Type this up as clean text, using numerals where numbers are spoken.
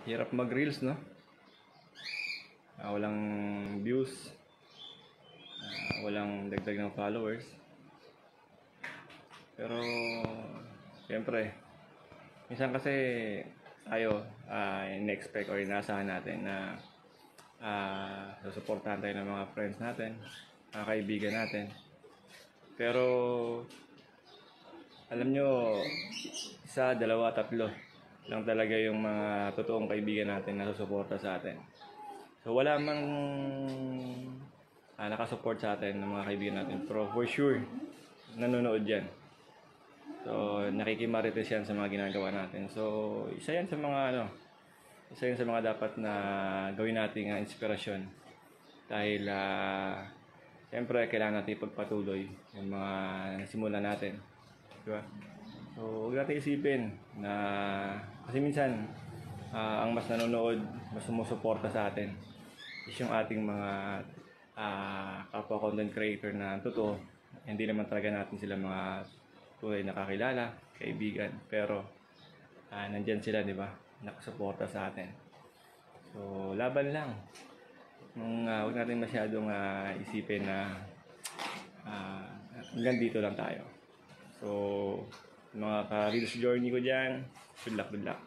Hirap mag-reels, no? Walang views, walang dagdag ng followers. Pero, siyempre, minsan kasi tayo, in-expect or inaasahan natin na susuportahan tayo ng mga friends natin, mga kaibigan natin. Pero, alam nyo, isa, dalawa, tatlo lang talaga yung mga totoong kaibigan natin na susuporta sa atin. So wala mang nakasupport sa atin ng mga kaibigan natin, pero for sure nanonood yan. So nakikimarites yan sa mga ginagawa natin. So isa yan sa mga dapat na gawin nating inspirasyon. Dahil siyempre kailangan natin ipagpatuloy yung mga nasimulan natin. Diba? So, huwag natin isipin na kasi minsan ang mas nanonood, mas sumusuporta sa atin is yung ating mga kapwa content creator na totoo. Hindi naman talaga natin sila mga tunay na kakilala, kaibigan, pero nandyan sila, di ba? Nakasuporta sa atin. So, laban lang. Huwag natin masyadong isipin na hanggang dito lang tayo. So, mga ka-reels journey ko dyan, good luck.